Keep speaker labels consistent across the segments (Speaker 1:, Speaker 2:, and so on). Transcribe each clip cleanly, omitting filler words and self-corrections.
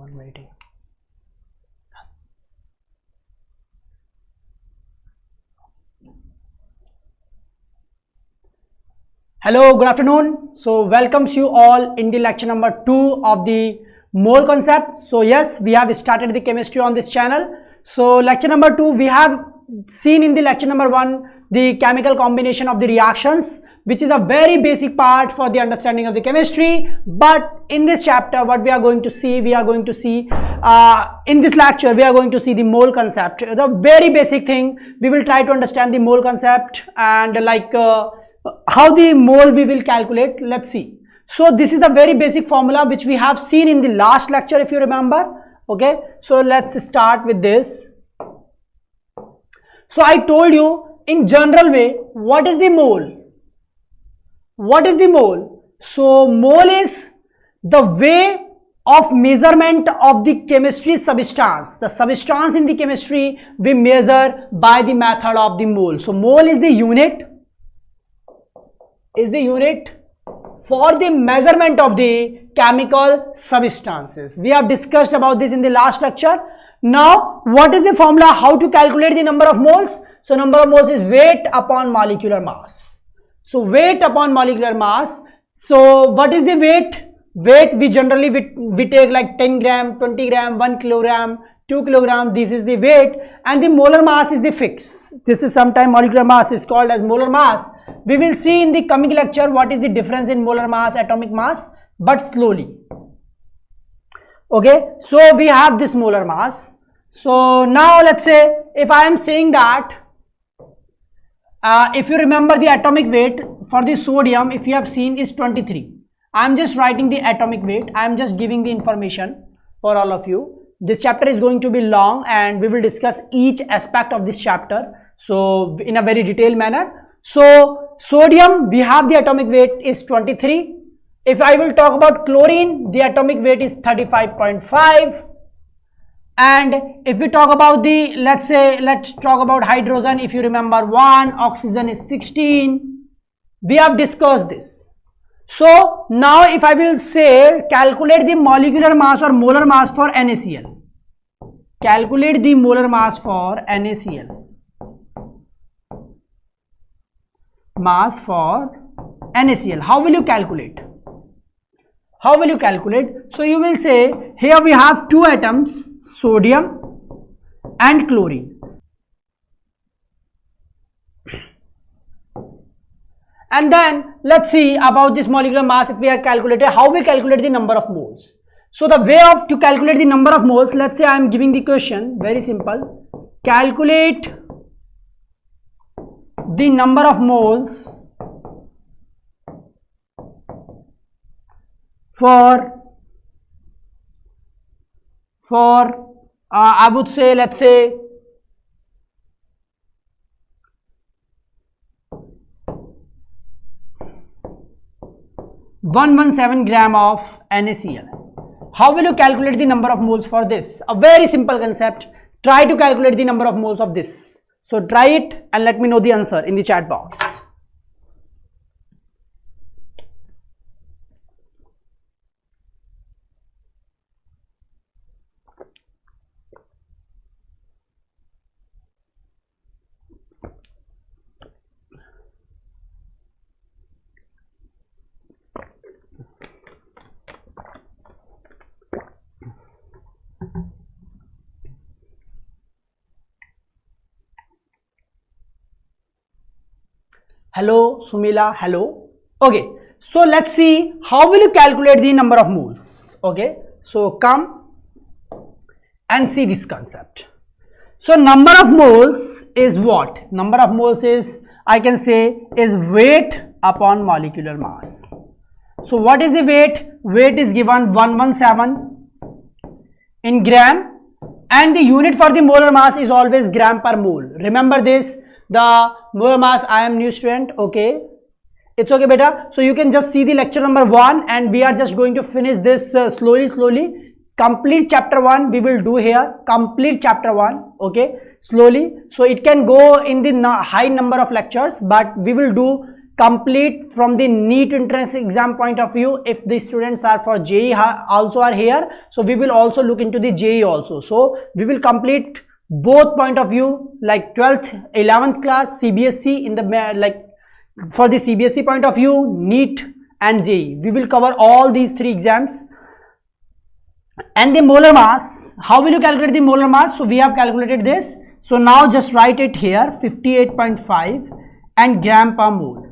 Speaker 1: on waiting. Hello, good afternoon. So welcomes you all in the lecture number 2 of the mole concept. So yes, we have started the chemistry on this channel. So lecture number 2, we have seen in the lecture number 1 the chemical combination of the reactions, which is a very basic part for the understanding of the chemistry. But in this chapter, what we are going to see, in this lecture, we are going to see the mole concept. The very basic thing, we will try to understand the mole concept and how the mole we will calculate. Let's see. So this is the very basic formula which we have seen in the last lecture, if you remember. Okay, so let's start with this. So I told you in general way, what is the mole? What is the mole? So mole is the way of measurement of the chemistry substance. The substance in the chemistry we measure by the method of the mole. So mole is the unit for the measurement of the chemical substances. We have discussed about this in the last lecture. Now what is the formula, how to calculate the number of moles? So number of moles is weight upon molecular mass. So weight upon molecular mass. So what is the weight? Weight we generally we take like 10 gram, 20 gram, 1 kilogram, 2 kilogram. This is the weight, and the molar mass is the fix. This is sometime molecular mass is called as molar mass. We will see in the coming lecture what is the difference in molar mass, atomic mass, but slowly. Okay, so we have this molar mass. So now let's say if I am saying that if you remember the atomic weight for the sodium, if you have seen, is 23. I am just writing the atomic weight. I am just giving the information for all of you. This chapter is going to be long and we will discuss each aspect of this chapter, so in a very detailed manner. So sodium, we have the atomic weight is 23. If I will talk about chlorine, the atomic weight is 35.5. And if we talk about the, let's talk about hydrogen. If you remember 1, oxygen is 16. We have discussed this. So now if I will say calculate the molecular mass or molar mass for NaCl. Calculate the molar mass for NaCl. Mass for NaCl. How will you calculate? How will you calculate? So you will say here we have two atoms, sodium and chlorine. And then let's see about this molecular mass. If we have calculated, how we calculate the number of moles. So the way of to calculate the number of moles, let's say I am giving the question, very simple. Calculate the number of moles for I would say, let's say 117 gram of NaCl. How will you calculate the number of moles for this? A very simple concept. Try to calculate the number of moles of this. So try it and let me know the answer in the chat box. Hello Sumila, hello. Okay, so let's see how will you calculate the number of moles. Okay, so come and see this concept. So number of moles is what? Number of moles is, I can say, is weight upon molecular mass. So what is the weight? Weight is given 117 in gram, and the unit for the molar mass is always gram per mole. Remember this. The molar mass, I am new student, okay, it's okay beta. So you can just see the lecture number 1 and we are just going to finish this slowly. Complete chapter 1 we will do here, complete chapter 1, okay, slowly. So it can go in the high number of lectures, but we will do complete from the NEET entrance exam point of view. If the students are for JEE also are here, so we will also look into the JEE also. So we will complete both point of view, like 12th 11th class CBSE in the like for the CBSE point of view, NEET and JEE. We will cover all these three exams. And the molar mass, how will you calculate the molar mass? So we have calculated this. So now just write it here, 58.5 and gram per mole.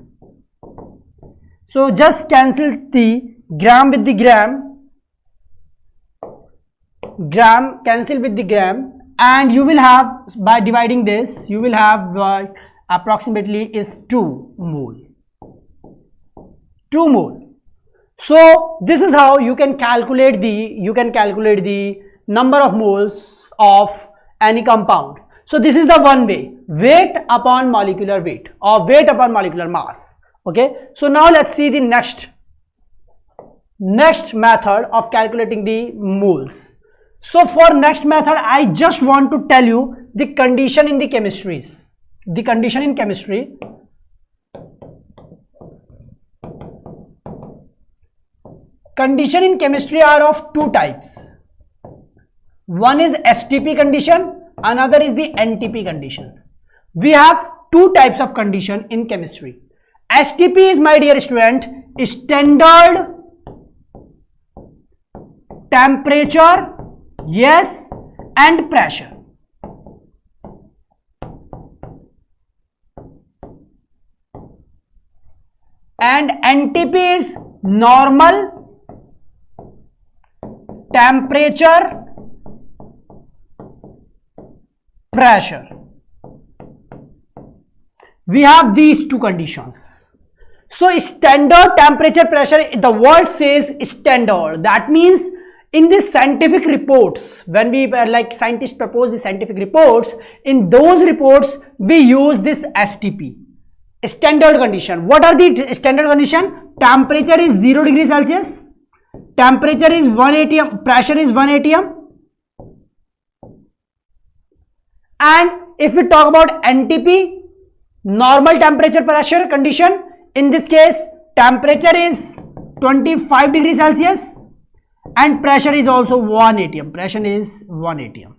Speaker 1: So just cancel the gram with the gram, cancel with the gram, and you will have, by dividing this, you will have approximately is 2 mole. 2 mole. So this is how you can calculate the number of moles of any compound. So this is the one way, weight upon molecular weight or weight upon molecular mass. Okay, so now let's see the next method of calculating the moles. So for next method, I just want to tell you the condition in the chemistries. The condition in chemistry. Condition in chemistry are of two types. One is STP condition, another is the NTP condition. We have two types of condition in chemistry. STP is, my dear student, standard temperature, yes, and pressure. And NTP is normal temperature, pressure. We have these two conditions. So standard temperature, pressure, the word says standard. That means in the scientific reports, when we like scientists propose the scientific reports, in those reports we use this STP, standard condition. What are the standard condition? Temperature is 0 degrees Celsius, temperature is 1 atm, pressure is 1 atm. And if we talk about NTP, normal temperature pressure condition, in this case temperature is 25 degrees Celsius and pressure is also 1 atm. Pressure is 1 atm.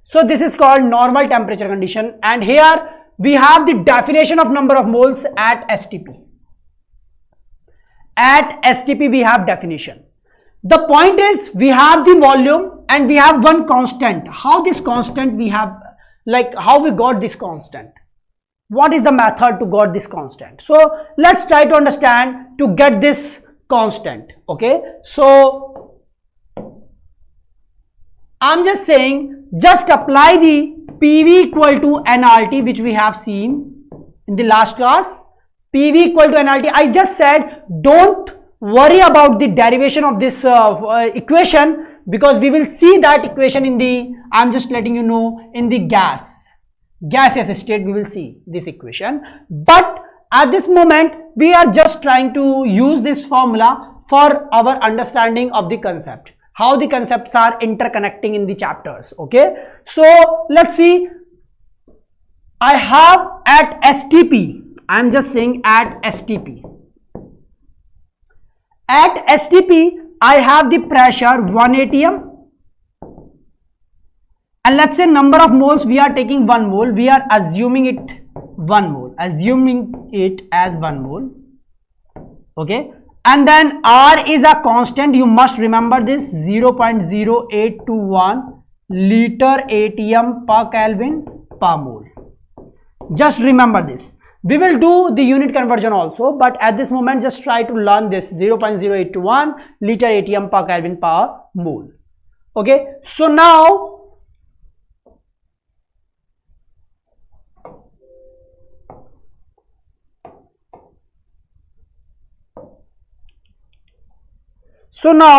Speaker 1: So this is called normal temperature condition, and here we have the definition of number of moles at STP. At STP we have definition. The point is, we have the volume and we have one constant. How this constant we have, like how we got this constant? What is the method to got this constant? So let's try to understand to get this constant. Okay, so I'm just saying, just apply the PV equal to NRT, which we have seen in the last class. PV equal to NRT. I just said don't worry about the derivation of this equation, because we will see that equation in the, I'm just letting you know, in the gaseous state we will see this equation. But at this moment we are just trying to use this formula for our understanding of the concept, how the concepts are interconnecting in the chapters. Okay, so let's see. I have at STP, I'm just saying at STP. At STP, I have the pressure 1 atm, and let's say number of moles we are taking 1 mole. We are assuming it 1 mole, assuming it as 1 mole. Okay, and then R is a constant. You must remember this, 0.0821 liter atm per Kelvin per mole. Just remember this. We will do the unit conversion also, but at this moment just try to learn this, 0.0821 liter atm per Kelvin per mole. Okay, so now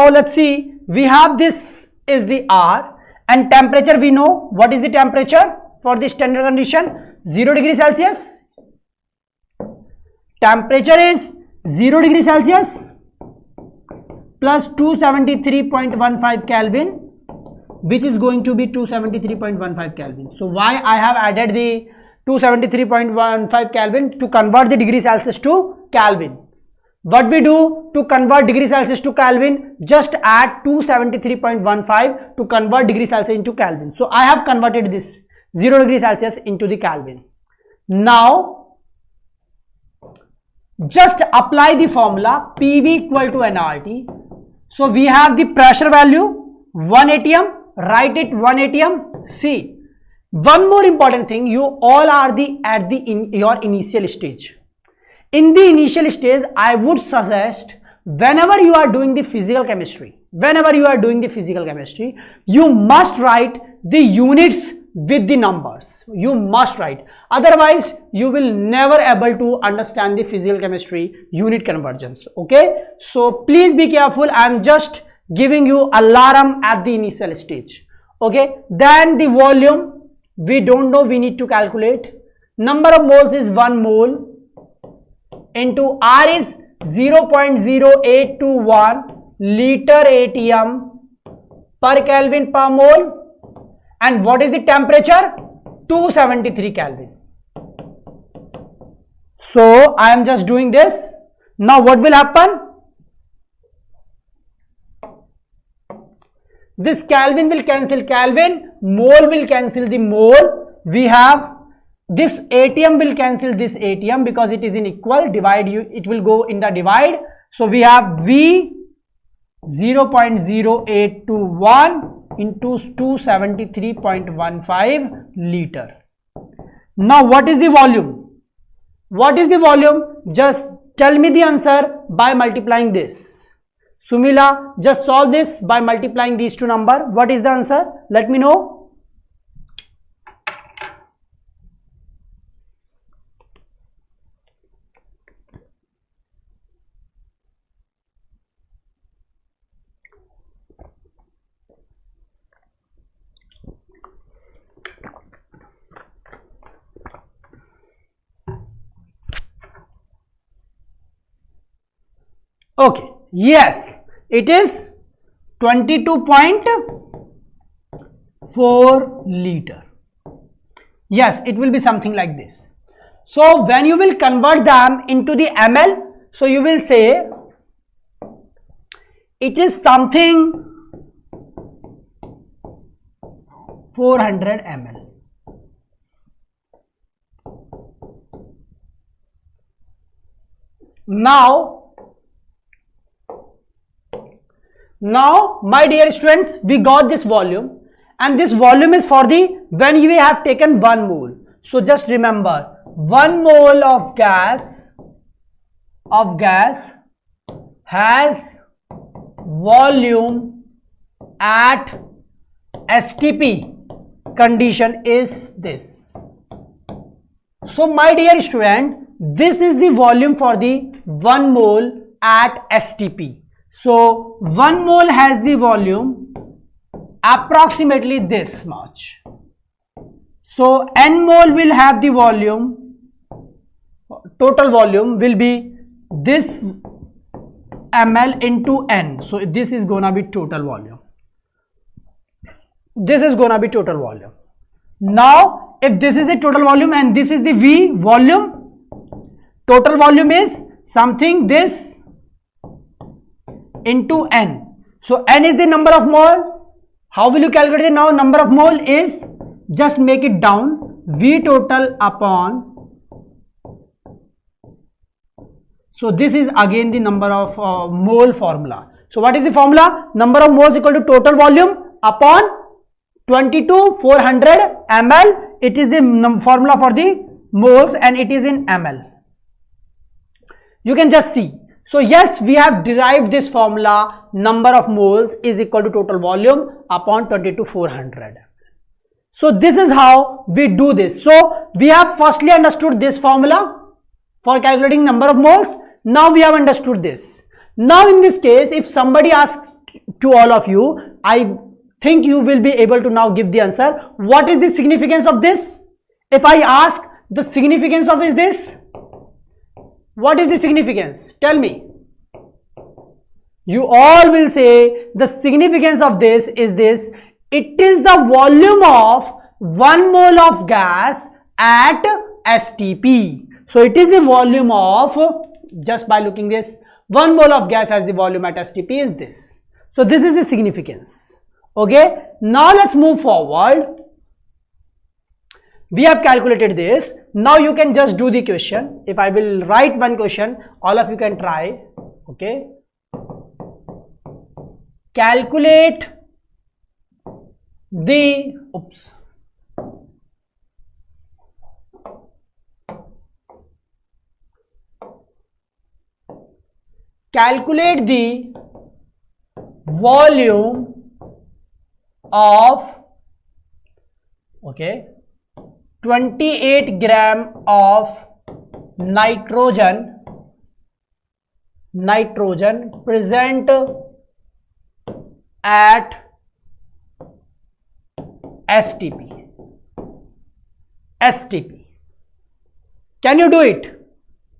Speaker 1: let's see, we have this is the R, and temperature we know. What is the temperature for the standard condition? 0 degrees Celsius. Temperature is 0 degrees Celsius plus 273.15 Kelvin, which is going to be 273.15 Kelvin. So why I have added the 273.15 Kelvin to convert the degree Celsius to Kelvin. What we do to convert degree Celsius to Kelvin? Just add 273.15 to convert degree Celsius into Kelvin. So I have converted this 0 degree Celsius into the Kelvin. Now just apply the formula PV equal to nRT. So we have the pressure value 1 atm, write it 1 atm. See, one more important thing, you all are at your initial stage. In the initial stage, I would suggest whenever you are doing the physical chemistry, you must write the units with the numbers. You must write. Otherwise, you will never able to understand the physical chemistry unit conversions. Okay. So please be careful. I am just giving you alarm at the initial stage. Okay. Then the volume, we don't know. We need to calculate. Number of moles is 1 mole. Into R is 0.0821 liter atm per Kelvin per mole. And what is the temperature? 273 Kelvin. So I am just doing this. Now what will happen? This Kelvin will cancel Kelvin, mole will cancel the mole. We have this atm will cancel this atm because it is in equal, divide you, it will go in the divide. So we have V 0.0821 into 273.15 liter. Now what is the volume? What is the volume? Just tell me the answer by multiplying this. Sumila, just solve this by multiplying these two numbers. What is the answer? Let me know. Okay, yes, it is 22.4 liter. Yes, it will be something like this. So when you will convert them into the ml, so you will say it is something 400 ml. Now my dear students, we got this volume, and this volume is for the when we have taken 1 mole. So just remember, 1 mole of gas has volume at STP condition is this. So my dear student, this is the volume for the 1 mole at STP. So 1 mole has the volume approximately this much. So n mole will have the volume, total volume will be this ml into n. So this is gonna be total volume. This is gonna be total volume. Now if this is the total volume and this is the V volume, total volume is something this into n. So n is the number of mole. How will you calculate it now? Number of mole is, just make it down, V total upon. So this is again the number of mole formula. So what is the formula? Number of moles equal to total volume upon 22,400 ml. It is the formula for the moles and it is in ml. You can just see. So yes, we have derived this formula, number of moles is equal to total volume upon 22,400. So this is how we do this. So we have firstly understood this formula for calculating number of moles. Now we have understood this. Now in this case, if somebody asks to all of you, I think you will be able to now give the answer. What is the significance of this? If I ask the significance of is this, what is the significance? Tell me. You all will say the significance of this is this. It is the volume of 1 mole of gas at STP. So it is the volume of, just by looking this, 1 mole of gas as the volume at STP is this. So this is the significance. Okay, now let's move forward. We have calculated this. Now you can just do the question. If I will write one question, all of you can try. Okay, calculate the calculate the volume of 28 gram of nitrogen present at STP. Can you do it?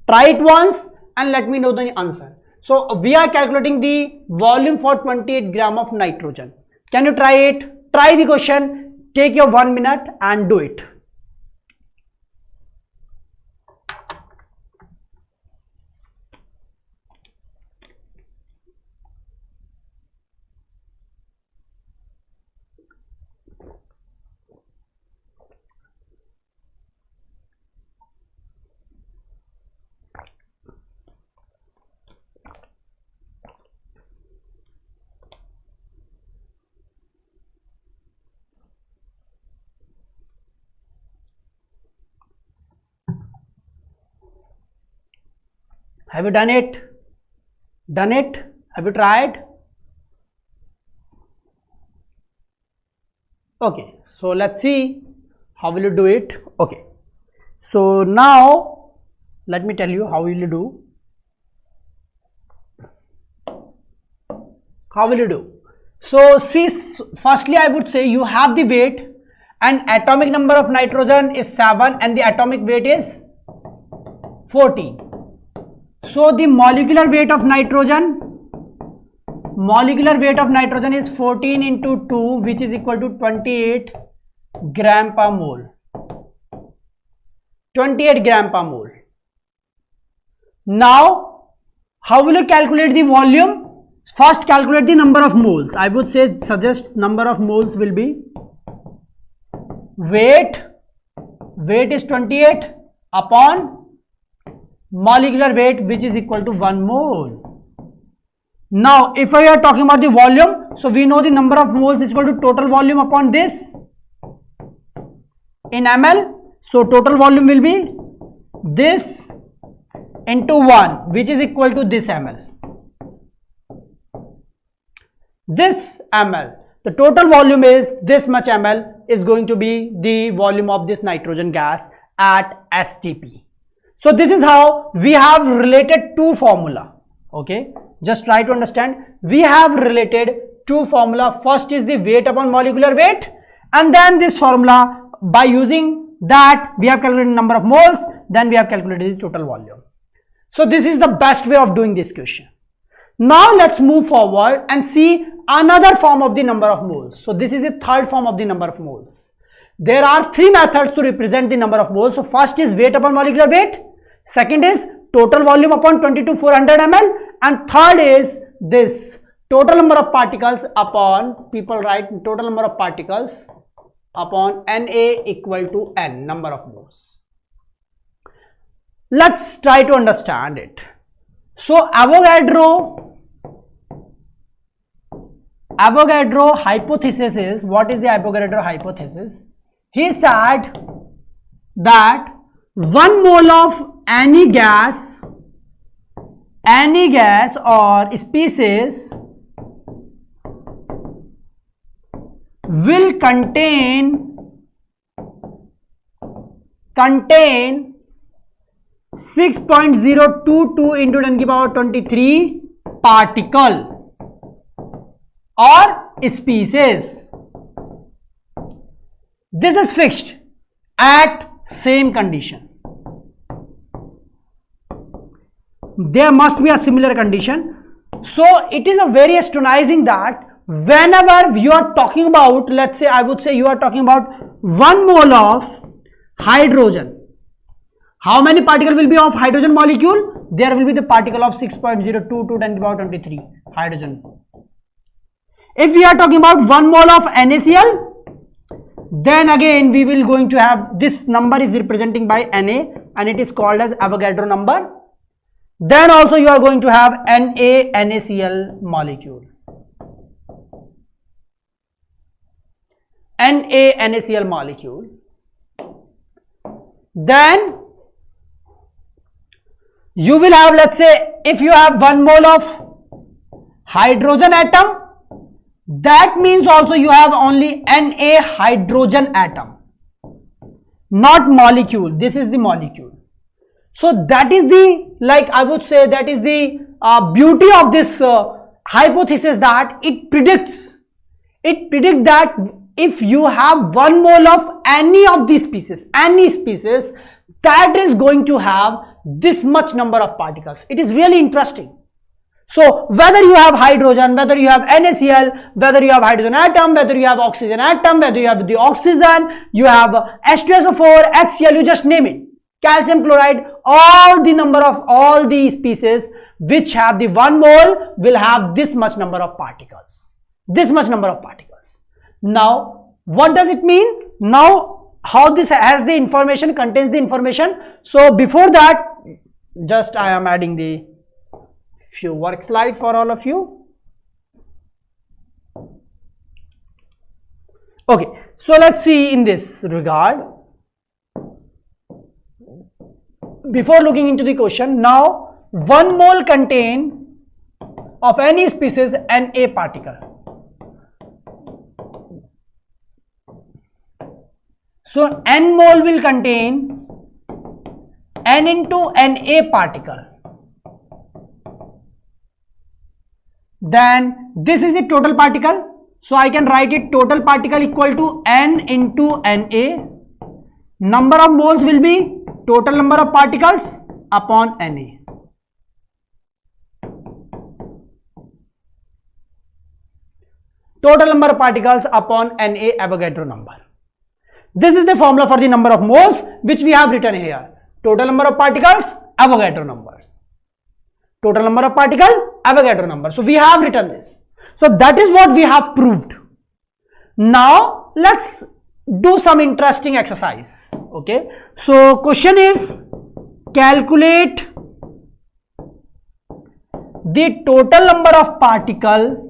Speaker 1: Try it once and let me know the answer. So we are calculating the volume for 28 gram of nitrogen. Can you try it? Try the question. Take your 1 minute and do it. Have you done it? Have you tried? Okay, so let's see how will you do it. Okay, so now let me tell you how will you do. How will you do? So see, firstly I would say you have the weight and atomic number of nitrogen is 7 and the atomic weight is 14. So the molecular weight of nitrogen is 14 into 2, which is equal to 28 gram per mole. 28 gram per mole. Now, how will you calculate the volume? First calculate the number of moles. I would say suggest number of moles will be weight is 28 upon molecular weight, which is equal to 1 mole. Now if we are talking about the volume, so we know the number of moles is equal to total volume upon this in ml. So total volume will be this into 1, which is equal to this ml. This ml, the total volume is this much ml, is going to be the volume of this nitrogen gas at STP. So this is how we have related two formula. Okay, just try to understand. We have related two formula. First is the weight upon molecular weight, and then this formula, by using that we have calculated number of moles, then we have calculated the total volume. So this is the best way of doing this question. Now let's move forward and see another form of the number of moles. So this is the third form of the number of moles. There are three methods to represent the number of moles. So first is weight upon molecular weight, second is total volume upon 22,400 ml, and third is this total number of particles upon, people write total number of particles upon Na equal to N, number of moles. Let's try to understand it. So Avogadro hypothesis is, what is the Avogadro hypothesis? He said that 1 mole of any gas or species will contain 6.022 into 10 to the power 23 particle or species. This is fixed at same condition. There must be a similar condition. So it is a very astonishing that whenever you are talking about, let's say I would say you are talking about 1 mole of hydrogen. How many particles will be of hydrogen molecule? There will be the particle of 6.02 to 10⁻23 hydrogen. If we are talking about 1 mole of NaCl, then again we will going to have this number is representing by Na and it is called as Avogadro number. Then also you are going to have NaNaCl molecule. NaNaCl molecule. Then you will have, let's say, if you have 1 mole of hydrogen atom, that means also you have only Na hydrogen atom, not molecule. This is the molecule. So that is the, like I would say, that is the beauty of this hypothesis, that it predicts that if you have 1 mole of any of these species, that is going to have this much number of particles. It is really interesting. So whether you have hydrogen, whether you have NaCl, whether you have hydrogen atom, whether you have oxygen atom, whether you have the oxygen, you have H2SO4, HCl, you just name it, calcium chloride, all the number of all the species which have the 1 mole will have this much number of particles. This much number of particles. Now what does it mean? Now how this has the information, contains the information. So before that, just I am adding the few work slide for all of you. Okay, so let's see in this regard. Before looking into the question, now 1 mole contain of any species Na particle. So N mole will contain N into Na particle. Then this is the total particle. So I can write it total particle equal to N into Na. Number of moles will be total number of particles upon Na. Total number of particles upon Na Avogadro number. This is the formula for the number of moles which we have written here. Total number of particles, Avogadro numbers. Total number of particle, Avogadro number. So we have written this. So that is what we have proved. Now let's do some interesting exercise. Okay. So question is, calculate the total number of particle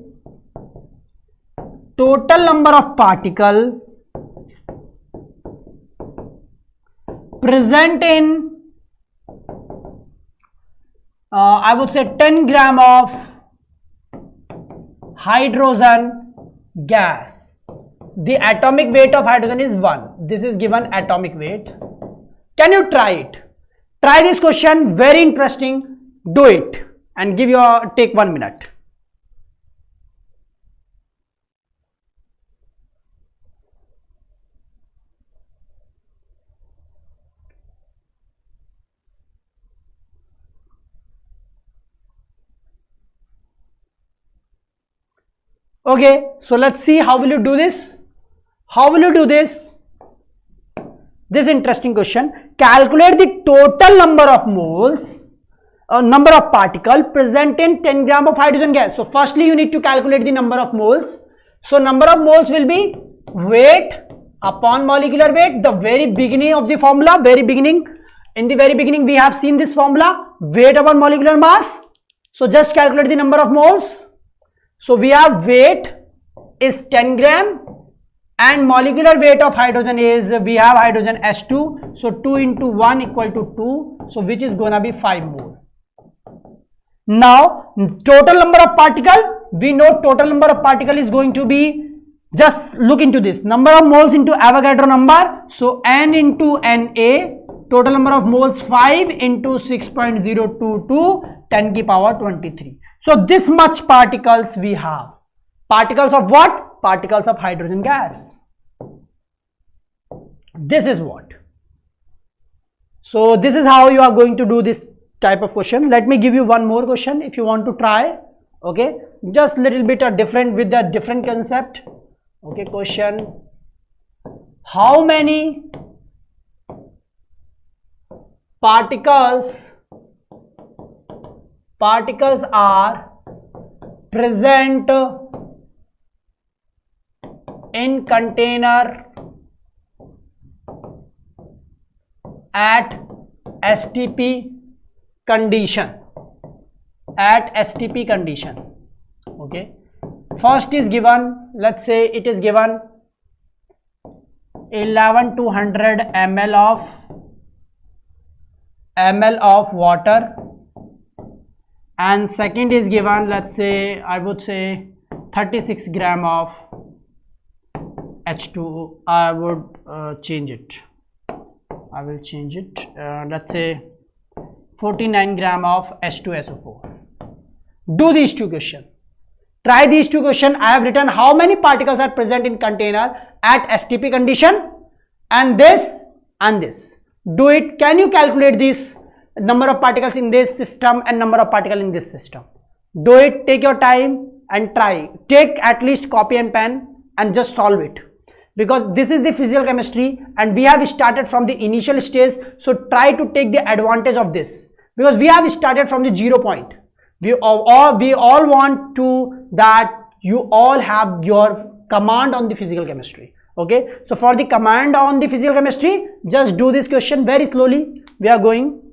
Speaker 1: present in I would say 10 gram of hydrogen gas. The atomic weight of hydrogen is 1. This is given atomic weight. Can you try it? Try this question, very interesting. Do it and take 1 minute. Okay, so let's see how will you do this. How will you do this? This interesting question. Calculate the total number of moles, number of particles present in 10 gram of hydrogen gas. So firstly you need to calculate the number of moles. So number of moles will be weight upon molecular weight. The very beginning of the formula, in the very beginning we have seen this formula, weight upon molecular mass. So just calculate the number of moles. So we have weight is 10 gram and molecular weight of hydrogen is, we have hydrogen H2. So 2 into 1 equal to 2. So which is going to be 5 mole. Now total number of particle, we know total number of particle is going to be, just look into this, number of moles into Avogadro number. So N into Na, total number of moles 5 into 6.022 10⁻23. So this much particles we have. Particles of what? Particles of hydrogen gas. This is what. So this is how you are going to do this type of question. Let me give you one more question if you want to try. Okay, just little bit different with a different concept. Okay, question: how many particles are present in container at STP condition. Okay, first is given, let's say it is given 11,200 ml of water, and second is given, let's say, I would say 36 gram of H2O. I would change it. I will change it. Let's say 49 gram of H2SO4. Do these two questions. Try these two questions. I have written how many particles are present in container at STP condition, and this and this. Do it. Can you calculate this number of particles in this system and number of particles in this system? Do it. Take your time and try. Take at least copy and pen and just solve it, because this is the physical chemistry and we have started from the initial stage. So try to take the advantage of this, because we have started from the 0 point. We all want to that you all have your command on the physical chemistry. Okay, so for the command on the physical chemistry, just do this question very slowly. We are going.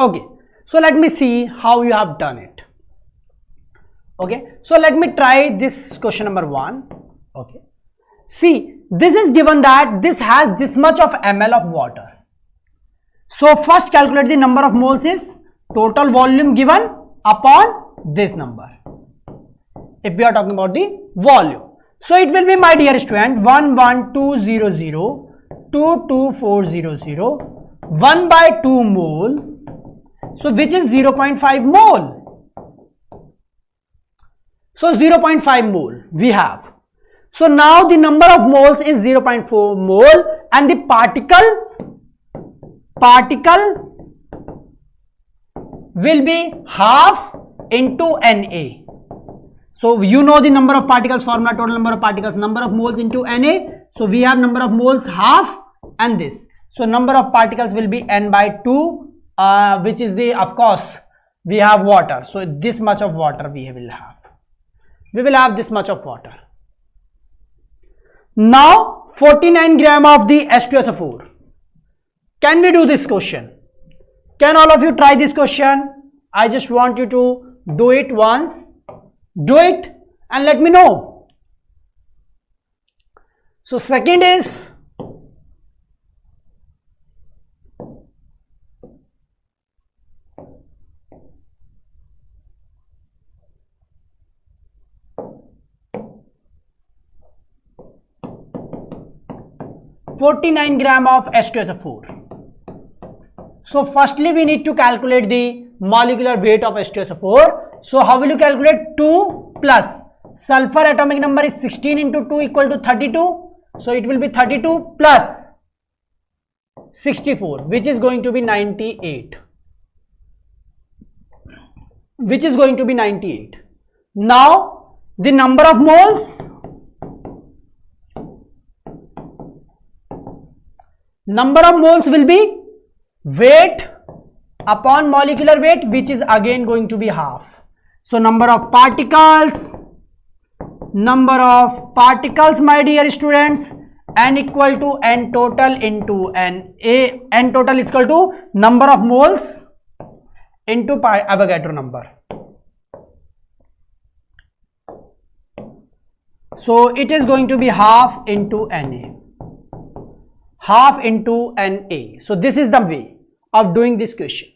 Speaker 1: Okay, so let me see how you have done it. Okay, so let me try this question number 1. Okay, see, this is given that this has this much of ml of water. So first calculate the number of moles is total volume given upon this number, if we are talking about the volume. So it will be, my dear student, 11200 22400 1 by 2 mole. So which is 0.5 mole. So 0.5 mole we have. So now the number of moles is 0.4 mole, and the particle will be half into Na. So you know the number of particles formula, total number of particles, number of moles into Na. So we have number of moles half and this. So number of particles will be N by 2. Which is the, of course, we have water. So this much of water we will have. We will have this much of water. Now 49 gram of the H2SO4. Can we do this question? Can all of you try this question? I just want you to do it once. Do it and let me know. So second is, (49 gram of H2SO4). So firstly we need to calculate the molecular weight of H2SO4. So how will you calculate? 2 plus sulfur atomic number is 16 into 2 equal to 32. So it will be 32 plus 64, which is going to be 98. Which is going to be 98. Now the number of moles. Number of moles will be weight upon molecular weight, which is again going to be half. So number of particles, my dear students, n equal to n total into n. N total is equal to number of moles into Avogadro number. So it is going to be half into Na. Half into Na. So this is the way of doing this question.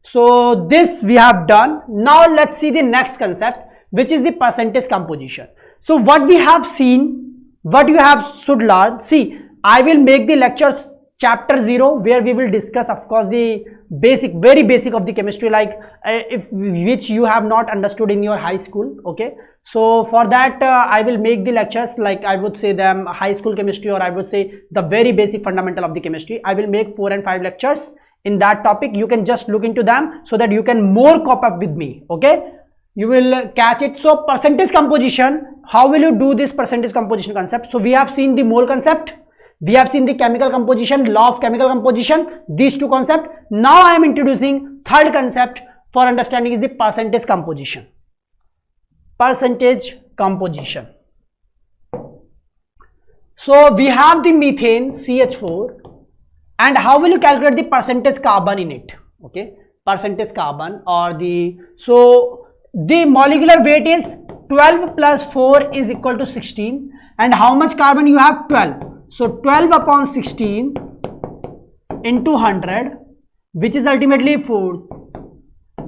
Speaker 1: So this we have done. Now let's see the next concept, which is the percentage composition. So what we have seen, what you have should learn. See, I will make the lectures chapter 0, where we will discuss, of course, the basic, very basic of the chemistry, like which you have not understood in your high school. Okay, so for that I will make the lectures, like I would say them high school chemistry, or I would say the very basic fundamental of the chemistry. I will make 4 and 5 lectures in that topic. You can just look into them so that you can more cope up with me. Okay, you will catch it. So percentage composition, how will you do this percentage composition concept? So we have seen the mole concept, we have seen the chemical composition, law of chemical composition, these 2 concepts. Now I am introducing third concept for understanding is the percentage composition. Percentage composition. So we have the methane CH4, and how will you calculate the percentage carbon in it? Okay, percentage carbon, or the, so the molecular weight is 12 plus 4 is equal to 16, and how much carbon you have? 12. So 12 upon 16 into 100, which is ultimately 4,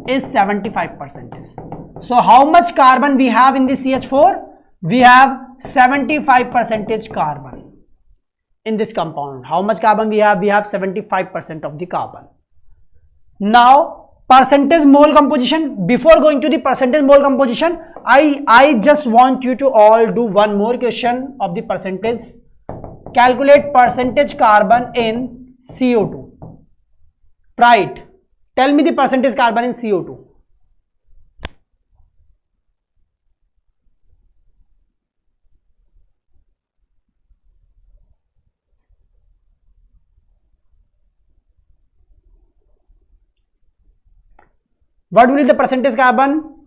Speaker 1: is 75%. So how much carbon we have in the CH4? We have 75% carbon in this compound. How much carbon we have? We have 75% of the carbon. Now percentage mole composition. Before going to the percentage mole composition, I just want you to all do one more question of the percentage. Calculate percentage carbon in CO2. Try it. Tell me the percentage carbon in CO2. What will be the percentage carbon?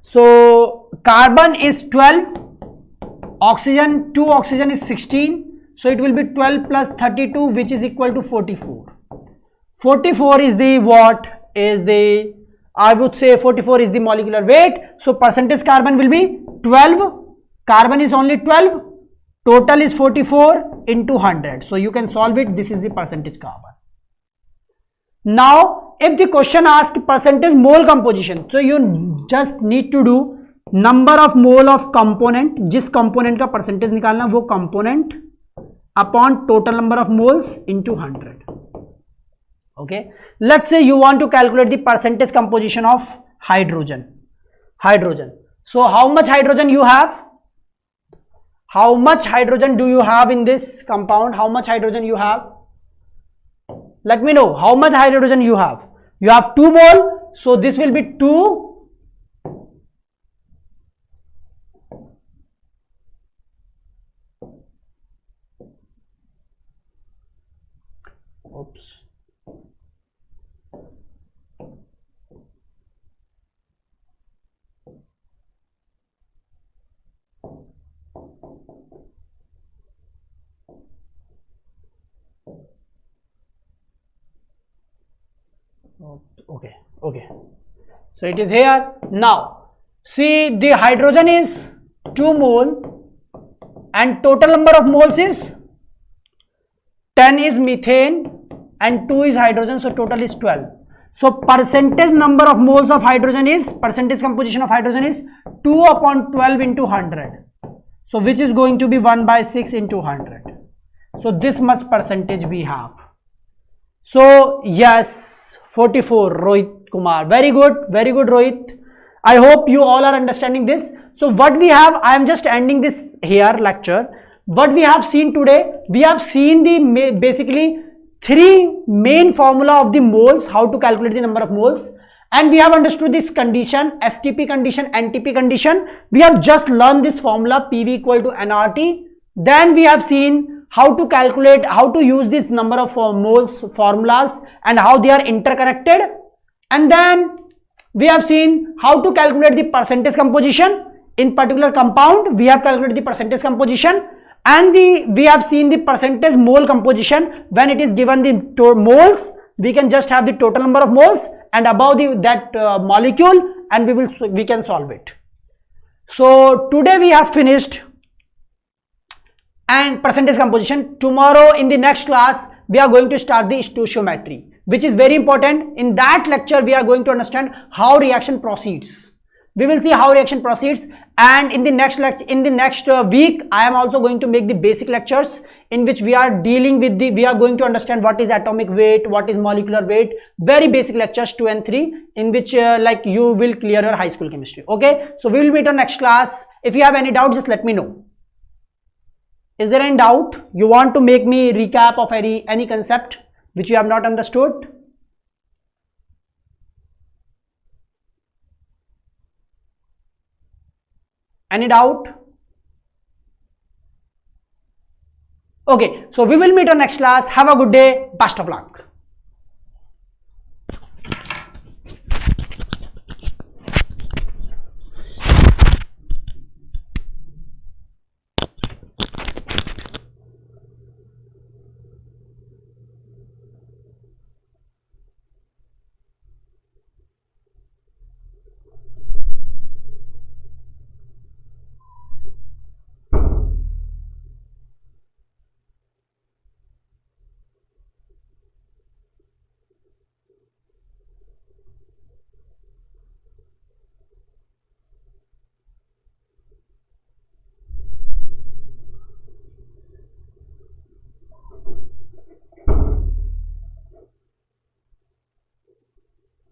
Speaker 1: So carbon is 12. Oxygen, 2 oxygen is 16, so it will be 12 plus 32, which is equal to 44. 44 is the what is the, I would say 44 is the molecular weight. So percentage carbon will be 12, carbon is only 12, total is 44 into 100. So you can solve it. This is the percentage carbon. Now if the question asks percentage mole composition, so you just need to do number of mole of component, जिस component का percentage निकालना वो component upon total number of moles into 100. Okay, let's say you want to calculate the percentage composition of hydrogen. So how much hydrogen you have? How much hydrogen do you have in this compound? How much hydrogen you have? Let me know how much hydrogen you have. You have 2 mole, so this will be 2 okay, so it is here. Now see, the hydrogen is 2 mole and total number of moles is 10 is methane and 2 is hydrogen, so total is 12. So percentage number of moles of hydrogen is, percentage composition of hydrogen is 2 upon 12 into 100, so which is going to be 1/6 into 100. So this much percentage we have. So yes, 44, Rohit Kumar, very good Rohit. I hope you all are understanding this. So what we have, I am just ending this here lecture. What we have seen today, we have seen the basically 3 main formula of the moles, how to calculate the number of moles, and we have understood this condition, STP condition, NTP condition. We have just learned this formula, PV equal to nRT. Then we have seen how to calculate, how to use this number of moles formulas and how they are interconnected, and then we have seen how to calculate the percentage composition in particular compound. We have calculated the percentage composition, and we have seen the percentage mole composition. When it is given the moles, we can just have the total number of moles and above that molecule, and we can solve it. So today we have finished and percentage composition. Tomorrow in the next class we are going to start the stoichiometry, which is very important. In that lecture we are going to understand how reaction proceeds. We will see how reaction proceeds, and in the next lecture, in the next week, I am also going to make the basic lectures in which we are dealing with we are going to understand what is atomic weight, what is molecular weight, very basic lectures 2 and 3, in which like you will clear your high school chemistry. Okay, so we will meet on next class. If you have any doubt, just let me know. Is there any doubt? You want to make me recap of any concept which you have not understood? Any doubt? Okay, so we will meet on next class. Have a good day. Best of luck.